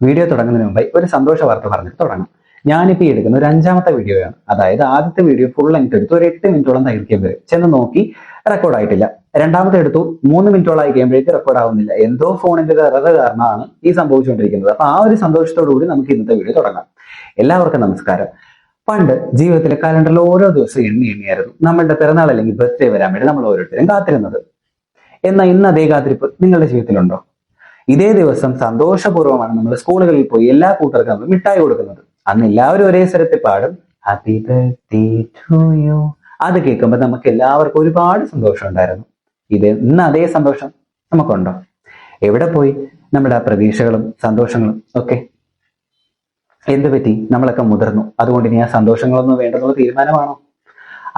Video തുടങ്ങുന്നതിന് മുമ്പായി ഒരു സന്തോഷ വാർത്ത പറഞ്ഞിട്ട് തുടങ്ങാം. ഞാനിപ്പോൾ ഈ എടുക്കുന്ന ഒരു 5ാമത്തെ വീഡിയോയാണ്. അതായത് ആദ്യത്തെ വീഡിയോ ഫുൾ ലെങ്ത് എടുത്തു, ഒരു 8 മിനിറ്റോളം ദൈർഘ്യം വരും. ചെന്ന് നോക്കി റെക്കോർഡായിട്ടില്ല. രണ്ടാമത്തെ എടുത്തു 3 മിനിറ്റോളം ആയി കഴിയുമ്പോഴേക്ക് റെക്കോർഡ് ആവുന്നില്ല. എന്തോ ഫോണിന്റെ എറർ കാരണമാണ് ഈ സംഭവിച്ചുകൊണ്ടിരിക്കുന്നത്. അപ്പൊ ആ ഒരു സന്തോഷത്തോടു കൂടി നമുക്ക് ഇന്നത്തെ വീഡിയോ തുടങ്ങാം. എല്ലാവർക്കും നമസ്കാരം. പണ്ട് ജീവിതത്തിലെ കലണ്ടറിൽ ഓരോ ദിവസം എണ്ണിയായിരുന്നു നമ്മളുടെ പിറന്നാൾ അല്ലെങ്കിൽ ബർത്ത്ഡേ വരാൻ വേണ്ടി നമ്മൾ ഓരോരുത്തരും കാത്തിരുന്നത്. എന്നാൽ ഇന്ന് അതേ കാത്തിരിപ്പ് നിങ്ങളുടെ ജീവിതത്തിലുണ്ടോ? ഇതേ ദിവസം സന്തോഷപൂർവ്വമാണ് നമ്മൾ സ്കൂളുകളിൽ പോയി എല്ലാ കൂട്ടർക്കും നമ്മൾ മിഠായി കൊടുക്കുന്നത്. അന്ന് എല്ലാവരും ഒരേ സ്വരത്തിൽ പാടും ഹാപ്പി ബർത്ത്ഡേ ടു യു. അത് കേൾക്കുമ്പോൾ നമുക്ക് എല്ലാവർക്കും ഒരുപാട് സന്തോഷം ഉണ്ടായിരുന്നു. ഇന്ന് അതേ സന്തോഷം നമുക്കുണ്ടോ? എവിടെ പോയി നമ്മുടെ ആ പ്രതീക്ഷകളും സന്തോഷങ്ങളും ഒക്കെ? എന്ത് പറ്റി? നമ്മളൊക്കെ മുതിർന്നു, അതുകൊണ്ട് ഇനി ആ സന്തോഷങ്ങളൊന്നും വേണ്ടെന്നുള്ള തീരുമാനമാണോ?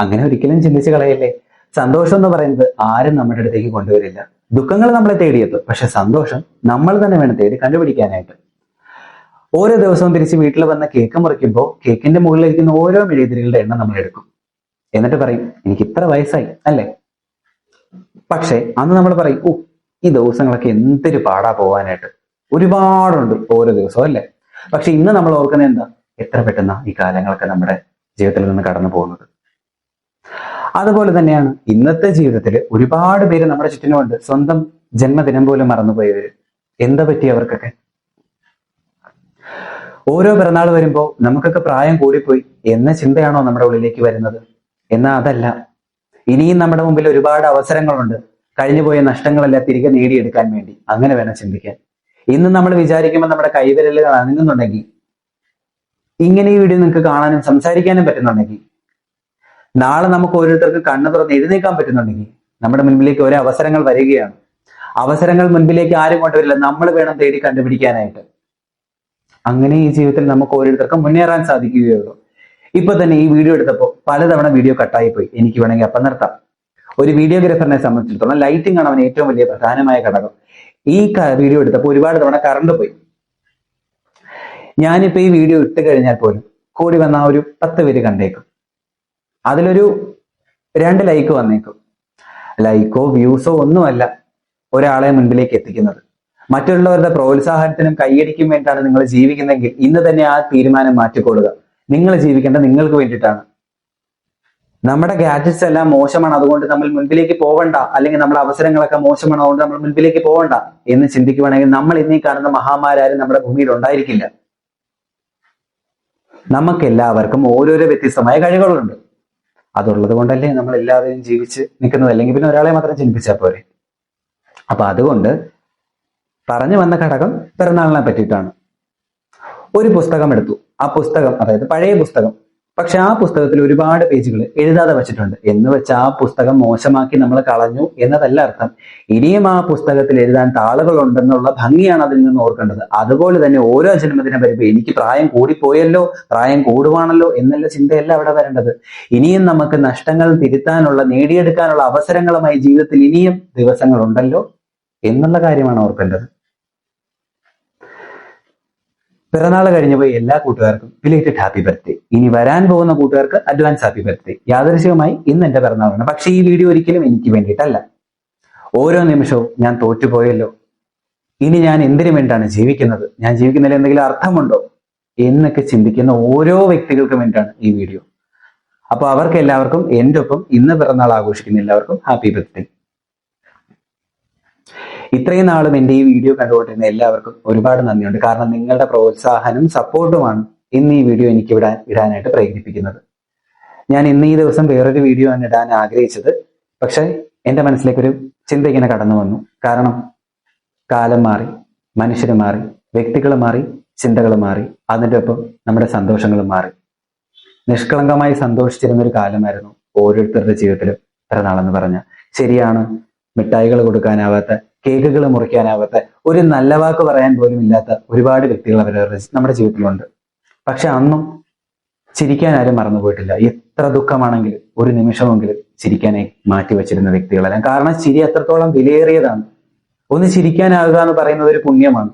അങ്ങനെ ഒരിക്കലും ചിന്തിച്ചു കളയല്ലേ. സന്തോഷം എന്ന് പറയുന്നത് ആരും നമ്മുടെ അടുത്തേക്ക് കൊണ്ടുവരില്ല. ദുഃഖങ്ങൾ നമ്മളെ തേടിയെത്തും, പക്ഷെ സന്തോഷം നമ്മൾ തന്നെ വേണം തേടി കണ്ടുപിടിക്കാനായിട്ട്. ഓരോ ദിവസവും തിരിച്ച് വീട്ടിൽ വന്ന കേക്ക് മുറിക്കുമ്പോൾ കേക്കിന്റെ മുകളിലിരിക്കുന്ന ഓരോ മെഴുകുതിരികളുടെ എണ്ണം നമ്മൾ എടുക്കും. എന്നിട്ട് പറയും എനിക്ക് ഇത്ര വയസ്സായി അല്ലേ. പക്ഷെ അന്ന് നമ്മൾ പറയും ഈ ദിവസങ്ങളൊക്കെ എന്തൊരു പാടാ പോവാനായിട്ട്, ഒരുപാടുണ്ട് ഓരോ ദിവസവും അല്ലേ. പക്ഷെ ഇന്ന് നമ്മൾ ഓർക്കുന്നത് എന്താ? എത്ര പെട്ടെന്നാ ഈ കാലങ്ങളൊക്കെ നമ്മുടെ ജീവിതത്തിൽ നിന്ന് കടന്നു പോകുന്നത്. അതുപോലെ തന്നെയാണ് ഇന്നത്തെ ജീവിതത്തിൽ ഒരുപാട് പേര് നമ്മുടെ ചുറ്റിനുമുണ്ട് സ്വന്തം ജന്മദിനം പോലും മറന്നുപോയവര്. എന്താ പറ്റി അവർക്കൊക്കെ? ഓരോ പിറന്നാൾ വരുമ്പോൾ നമുക്കൊക്കെ പ്രായം കൂടിപ്പോയി എന്ന ചിന്തയാണോ നമ്മുടെ ഉള്ളിലേക്ക് വരുന്നത്? എന്നാൽ അതല്ല. ഇനിയും നമ്മുടെ മുമ്പിൽ ഒരുപാട് അവസരങ്ങളുണ്ട് കഴിഞ്ഞുപോയ നഷ്ടങ്ങളെല്ലാം തിരികെ നേടിയെടുക്കാൻ വേണ്ടി. അങ്ങനെ വേണം ചിന്തിക്കാൻ. ഇന്ന് നമ്മൾ വിചാരിക്കുമ്പോൾ നമ്മുടെ കൈവിരലുകൾ അനങ്ങുന്നുണ്ടെങ്കിൽ, ഇങ്ങനെ ഈ വീഡിയോ നിങ്ങൾക്ക് കാണാനും സംസാരിക്കാനും പറ്റുന്നുണ്ടെങ്കിൽ, നാളെ നമുക്ക് ഓരോരുത്തർക്ക് കണ്ണു തുറന്ന് എഴുന്നേക്കാൻ പറ്റുന്നുണ്ടെങ്കിൽ, നമ്മുടെ മുൻപിലേക്ക് ഓരോ അവസരങ്ങൾ വരികയാണ്. അവസരങ്ങൾ മുൻപിലേക്ക് ആരും കൊണ്ടുവരില്ല, നമ്മൾ വേണം തേടി കണ്ടുപിടിക്കാനായിട്ട്. അങ്ങനെ ഈ ജീവിതത്തിൽ നമുക്ക് ഓരോരുത്തർക്കും മുന്നേറാൻ സാധിക്കുകയുള്ളൂ. ഇപ്പൊ തന്നെ ഈ വീഡിയോ എടുത്തപ്പോൾ പലതവണ വീഡിയോ കട്ടായി പോയി. എനിക്ക് വേണമെങ്കിൽ അപ്പം നിർത്താം. ഒരു വീഡിയോഗ്രാഫറിനെ സംബന്ധിച്ചിടത്തോളം ലൈറ്റിംഗ് ആണ് അവൻ ഏറ്റവും വലിയ പ്രധാനമായ ഘടകം. ഈ വീഡിയോ എടുത്തപ്പോൾ ഒരുപാട് തവണ കറണ്ട് പോയി. ഞാനിപ്പോ ഈ വീഡിയോ ഇട്ട് കഴിഞ്ഞാൽ പോലും കൂടി വന്ന ഒരു 10 പേര് കണ്ടേക്കും. അതിലൊരു 2 ലൈക്ക് വന്നേക്കും. ലൈക്കോ വ്യൂസോ ഒന്നുമല്ല ഒരാളെ മുൻപിലേക്ക് എത്തിക്കുന്നത്. മറ്റുള്ളവരുടെ പ്രോത്സാഹനത്തിനും കയ്യടിക്കും വേണ്ടിയിട്ടാണ് നിങ്ങൾ ജീവിക്കുന്നെങ്കിൽ ഇന്ന് തന്നെ ആ തീരുമാനം മാറ്റിക്കൊള്ളുക. നിങ്ങൾ ജീവിക്കേണ്ടത് നിങ്ങൾക്ക് വേണ്ടിയിട്ടാണ്. നമ്മുടെ ഗാഡ്ജറ്റ്സ് എല്ലാം മോശമാണ്, അതുകൊണ്ട് നമ്മൾ മുൻപിലേക്ക് പോവണ്ട, അല്ലെങ്കിൽ നമ്മുടെ അവസരങ്ങളൊക്കെ മോശമാണ്, അതുകൊണ്ട് നമ്മൾ മുൻപിലേക്ക് പോവണ്ട എന്ന് ചിന്തിക്കുവാണെങ്കിൽ നമ്മൾ ഇന്നീ കാണുന്ന മഹാമാരാരും നമ്മുടെ ഭൂമിയിൽ ഉണ്ടായിരിക്കില്ല. നമുക്ക് എല്ലാവർക്കും ഓരോരോ വ്യത്യസ്തമായ കഴിവുകളുണ്ട്. അതുള്ളത് കൊണ്ടല്ലേ നമ്മൾ എല്ലാവരും ജീവിച്ച് നിൽക്കുന്നത്. അല്ലെങ്കിൽ പിന്നെ ഒരാളെ മാത്രം ചിന്തിച്ചാൽ പോരെ. അപ്പൊ അതുകൊണ്ട് പറഞ്ഞു വന്ന ഘടകം പിറന്നാളിനെ പറ്റിയിട്ടാണ്. ഒരു പുസ്തകം എടുത്തു. ആ പുസ്തകം, അതായത് പഴയ പുസ്തകം, പക്ഷെ ആ പുസ്തകത്തിൽ ഒരുപാട് പേജുകൾ എഴുതാതെ വെച്ചിട്ടുണ്ട് എന്ന് വെച്ച് ആ പുസ്തകം മോശമാക്കി നമ്മൾ കളഞ്ഞു എന്നതല്ല അർത്ഥം. ഇനിയും ആ പുസ്തകത്തിൽ എഴുതാൻ താളുകൾ ഉണ്ടെന്നുള്ള ഭംഗിയാണ് അതിൽ നിന്ന് ഓർക്കേണ്ടത്. അതുപോലെ തന്നെ ഓരോ ജന്മദിനം വരുമ്പോൾ എനിക്ക് പ്രായം കൂടിപ്പോയല്ലോ, പ്രായം കൂടുവാണല്ലോ എന്നുള്ള ചിന്തയല്ല അവിടെ വരേണ്ടത്. ഇനിയും നമുക്ക് നഷ്ടങ്ങൾ തിരുത്താനുള്ള, നേടിയെടുക്കാനുള്ള അവസരങ്ങളുമായി ജീവിതത്തിൽ ഇനിയും ദിവസങ്ങളുണ്ടല്ലോ എന്നുള്ള കാര്യമാണ് ഓർക്കേണ്ടത്. പിറന്നാൾ കഴിഞ്ഞു പോയി എല്ലാ കൂട്ടുകാർക്കും ബിലേറ്റഡ് ഹാപ്പി ബർത്ത്ഡേ. ഇനി വരാൻ പോകുന്ന കൂട്ടുകാർക്ക് അഡ്വാൻസ് ഹാപ്പി ബർത്ത്ഡേ. യാദൃശ്ചികമായി ഇന്ന് എന്റെ പിറന്നാളാണ്, പക്ഷെ ഈ വീഡിയോ ഒരിക്കലും എനിക്ക് വേണ്ടിയിട്ടല്ല. ഓരോ നിമിഷവും ഞാൻ തോറ്റുപോയല്ലോ, ഇനി ഞാൻ എന്തിനു വേണ്ടിയാണ് ജീവിക്കുന്നത്, ഞാൻ ജീവിക്കുന്നതിൽ എന്തെങ്കിലും അർത്ഥമുണ്ടോ എന്നൊക്കെ ചിന്തിക്കുന്ന ഓരോ വ്യക്തികൾക്കും വേണ്ടിയിട്ടാണ് ഈ വീഡിയോ. അപ്പൊ അവർക്ക് എല്ലാവർക്കും എൻ്റെ ഒപ്പം ഇന്ന് പിറന്നാൾ ആഘോഷിക്കുന്ന എല്ലാവർക്കും ഹാപ്പി ബർത്ത്ഡേ. ഇത്രയും നാളും എൻ്റെ ഈ വീഡിയോ കണ്ടുകൊണ്ടിരുന്ന എല്ലാവർക്കും ഒരുപാട് നന്ദിയുണ്ട്. കാരണം നിങ്ങളുടെ പ്രോത്സാഹനം, സപ്പോർട്ടുമാണ് ഇന്ന് ഈ വീഡിയോ എനിക്ക് ഇടാനായിട്ട് പ്രേരിപ്പിക്കുന്നത്. ഞാൻ ഇന്ന് ഈ ദിവസം വേറൊരു വീഡിയോ ആണ് ഇടാൻ ആഗ്രഹിച്ചത്. പക്ഷെ എൻ്റെ മനസ്സിലേക്കൊരു ചിന്ത ഇങ്ങനെ കടന്നു വന്നു. കാരണം കാലം മാറി, മനുഷ്യർ മാറി, വ്യക്തികൾ മാറി, ചിന്തകൾ മാറി, അതിൻ്റെ ഒപ്പം നമ്മുടെ സന്തോഷങ്ങളും മാറി. നിഷ്കളങ്കമായി സന്തോഷിച്ചിരുന്ന ഒരു കാലമായിരുന്നു ഓരോരുത്തരുടെ ജീവിതത്തിലും പിറന്നാളെന്ന് പറഞ്ഞ. ശരിയാണ്, മിഠായികൾ കൊടുക്കാനാവാത്ത, കേക്കുകൾ മുറിക്കാനാവാത്ത, ഒരു നല്ല വാക്ക് പറയാൻ പോലും ഇല്ലാത്ത ഒരുപാട് വ്യക്തികൾ അവരവരുടെ നമ്മുടെ ജീവിതത്തിലുണ്ട്. പക്ഷെ അന്നും ചിരിക്കാൻ ആരും മറന്നുപോയിട്ടില്ല. എത്ര ദുഃഖമാണെങ്കിലും ഒരു നിമിഷമെങ്കിലും ചിരിക്കാനായി മാറ്റിവെച്ചിരുന്ന വ്യക്തികളെല്ലാം. കാരണം ചിരി അത്രത്തോളം വിലയേറിയതാണ്. ഒന്ന് ചിരിക്കാനാവുക എന്ന് പറയുന്നത് ഒരു പുണ്യമാണ്.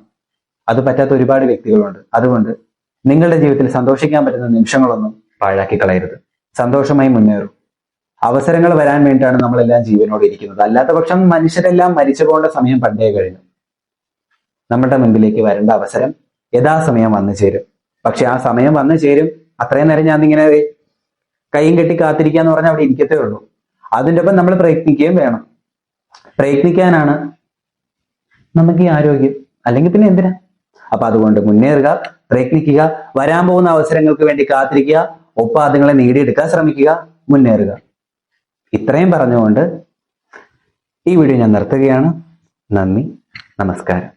അത് പറ്റാത്ത ഒരുപാട് വ്യക്തികളുണ്ട്. അതുകൊണ്ട് നിങ്ങളുടെ ജീവിതത്തിൽ സന്തോഷിക്കാൻ പറ്റുന്ന നിമിഷങ്ങളൊന്നും പാഴാക്കി കളയരുത്. സന്തോഷമായി മുന്നേറും. അവസരങ്ങൾ വരാൻ വേണ്ടിയിട്ടാണ് നമ്മളെല്ലാം ജീവനോടെ ഇരിക്കുന്നത്. അല്ലാത്ത പക്ഷം മനുഷ്യരെല്ലാം മരിച്ചു പോകേണ്ട സമയം പണ്ടേ കഴിഞ്ഞു. നമ്മുടെ മുൻപിലേക്ക് വരേണ്ട അവസരം യഥാസമയം വന്നു ചേരും. പക്ഷെ ആ സമയം വന്നു ചേരും, അത്രയും നേരം ഞാൻ ഇങ്ങനെ കൈയും കെട്ടി കാത്തിരിക്കുക എന്ന് പറഞ്ഞാൽ അവിടെ ഇരിക്കത്തേ ഉള്ളൂ. അതിൻ്റെ ഒപ്പം നമ്മൾ പ്രയത്നിക്കുകയും വേണം. പ്രയത്നിക്കാനാണ് നമുക്ക് ഈ ആരോഗ്യം, അല്ലെങ്കിൽ പിന്നെ എന്തിനാ? അപ്പൊ അതുകൊണ്ട് മുന്നേറുക, പ്രയത്നിക്കുക, വരാൻ പോകുന്ന അവസരങ്ങൾക്ക് വേണ്ടി കാത്തിരിക്കുക, ഒപ്പം അതുങ്ങളെ നേടിയെടുക്കാൻ ശ്രമിക്കുക, മുന്നേറുക. ഇത്രയും പറഞ്ഞുകൊണ്ട് ഈ വീഡിയോ ഞാൻ നിർത്തുകയാണ്. നന്ദി, നമസ്കാരം.